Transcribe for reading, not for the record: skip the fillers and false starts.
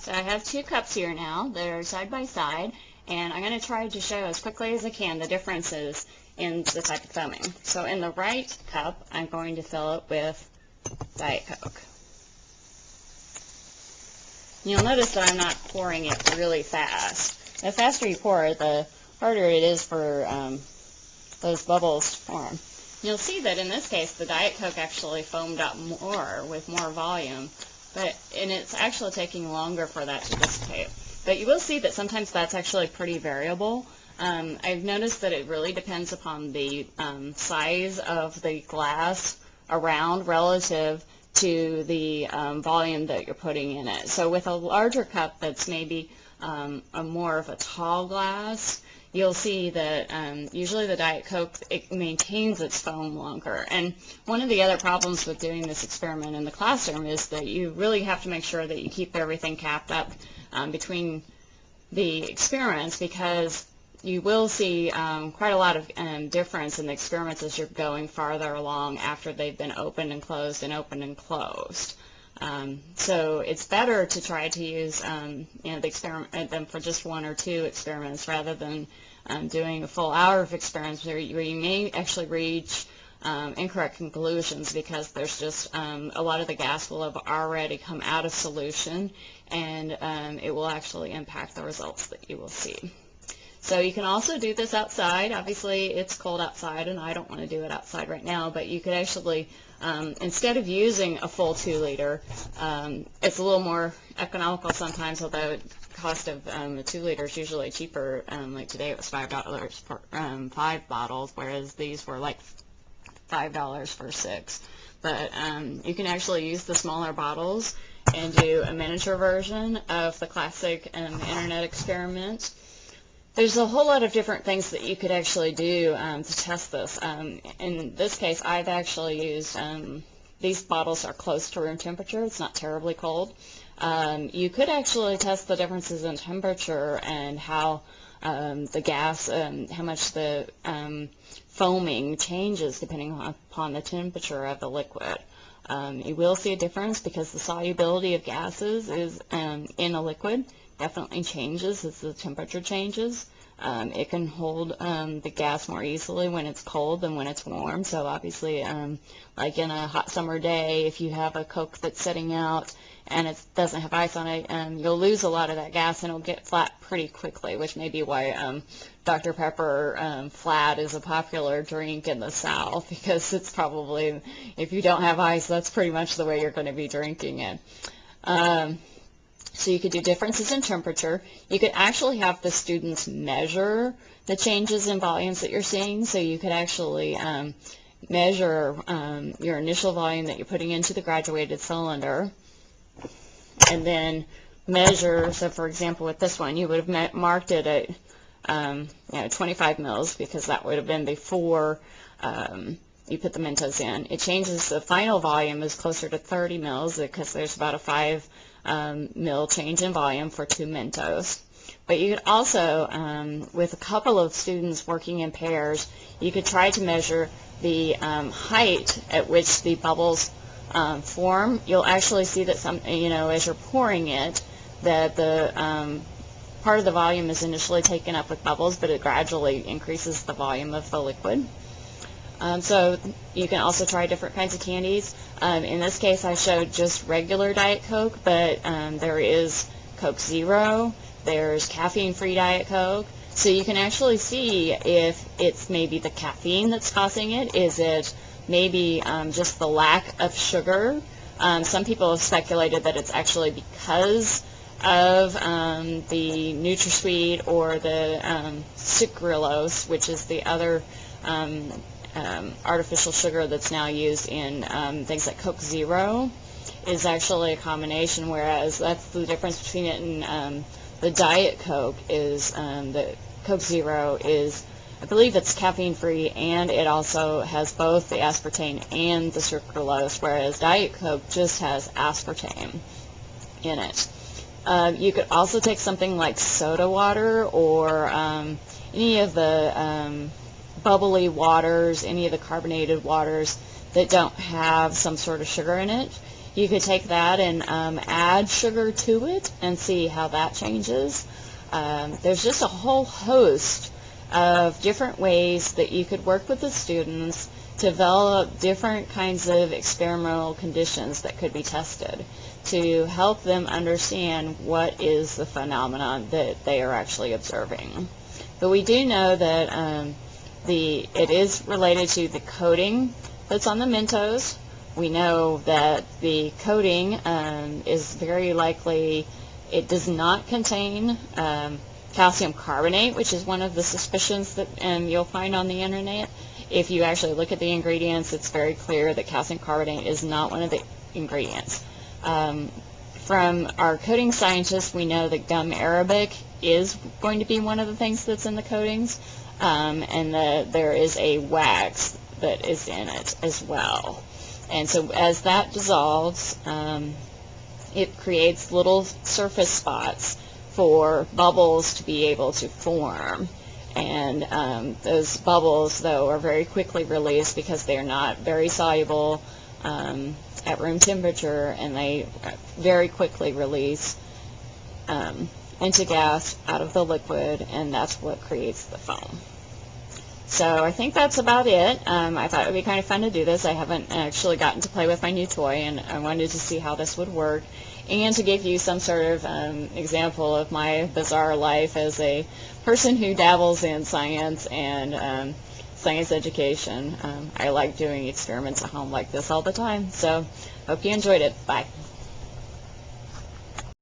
So I have two cups here now that are side by side, and I'm going to try to show as quickly as I can the differences in the type of foaming. So in the right cup, I'm going to fill it with Diet Coke. You'll notice that I'm not pouring it really fast. The faster you pour it, the harder it is for those bubbles to form. You'll see that in this case, the Diet Coke actually foamed up more with more volume, and it's actually taking longer for that to dissipate. But you will see that sometimes that's actually pretty variable. I've noticed that it really depends upon the size of the glass around relative to the volume that you're putting in it. So with a larger cup that's maybe a more of a tall glass, you'll see that usually the Diet Coke, it maintains its foam longer. And one of the other problems with doing this experiment in the classroom is that you really have to make sure that you keep everything capped up between the experiments, because you will see quite a lot of difference in the experiments as you're going farther along after they've been opened and closed and opened and closed. So it's better to try to use the experiment them for just one or two experiments rather than doing a full hour of experiments where you may actually reach incorrect conclusions, because there's just a lot of the gas will have already come out of solution, and it will actually impact the results that you will see. So you can also do this outside. Obviously it's cold outside and I don't want to do it outside right now, but you could actually, instead of using a full 2 liter, it's a little more economical sometimes, although the cost of a 2 liter is usually cheaper. Like today it was $5 for 5 bottles, whereas these were like $5 for 6. But you can actually use the smaller bottles and do a miniature version of the classic internet experiment. There's a whole lot of different things that you could actually do to test this. In this case, I've actually used, these bottles are close to room temperature. It's not terribly cold. You could actually test the differences in temperature and how the gas, how much the foaming changes depending upon the temperature of the liquid. You will see a difference because the solubility of gases is in a liquid definitely changes as the temperature changes. It can hold the gas more easily when it's cold than when it's warm. So obviously, like in a hot summer day, if you have a Coke that's sitting out and it doesn't have ice on it, you'll lose a lot of that gas and it'll get flat pretty quickly, which may be why Dr. Pepper flat is a popular drink in the South, because it's probably, if you don't have ice, that's pretty much the way you're going to be drinking it. So you could do differences in temperature. You could actually have the students measure the changes in volumes that you're seeing. So you could actually measure your initial volume that you're putting into the graduated cylinder, and then measure, so for example with this one, you would have marked it at 25 mils, because that would have been before you put the Mentos in. It changes, the final volume is closer to 30 mils because there's about a 5 mil change in volume for 2 Mentos. But you could also, with a couple of students working in pairs, you could try to measure the height at which the bubbles form. You'll actually see that as you're pouring it, that the part of the volume is initially taken up with bubbles, but it gradually increases the volume of the liquid. So you can also try different kinds of candies. In this case, I showed just regular Diet Coke, but there is Coke Zero, there's caffeine-free Diet Coke. So you can actually see if it's maybe the caffeine that's causing it. Is it maybe just the lack of sugar? Some people have speculated that it's actually because of the NutraSweet or the sucralose, which is the other artificial sugar that's now used in things like Coke Zero, is actually a combination, whereas that's the difference between it and the Diet Coke is the Coke Zero is, I believe it's caffeine-free, and it also has both the aspartame and the sucralose, whereas Diet Coke just has aspartame in it. You could also take something like soda water or any of the bubbly waters, any of the carbonated waters that don't have some sort of sugar in it. You could take that and add sugar to it and see how that changes. There's just a whole host of different ways that you could work with the students to develop different kinds of experimental conditions that could be tested to help them understand what is the phenomenon that they are actually observing. But we do know that it is related to the coating that's on the Mentos. We know that the coating is very likely, it does not contain calcium carbonate, which is one of the suspicions that you'll find on the internet. If you actually look at the ingredients, it's very clear that calcium carbonate is not one of the ingredients. From our coating scientists, we know that gum arabic is going to be one of the things that's in the coatings, and that there is a wax that is in it as well. And so as that dissolves, it creates little surface spots for bubbles to be able to form. And those bubbles, though, are very quickly released because they are not very soluble at room temperature, and they very quickly release into gas out of the liquid, and that's what creates the foam. So I think that's about it. I thought it would be kind of fun to do this. I haven't actually gotten to play with my new toy, and I wanted to see how this would work, and to give you some sort of example of my bizarre life as a person who dabbles in science and science education. I like doing experiments at home like this all the time. So hope you enjoyed it. Bye.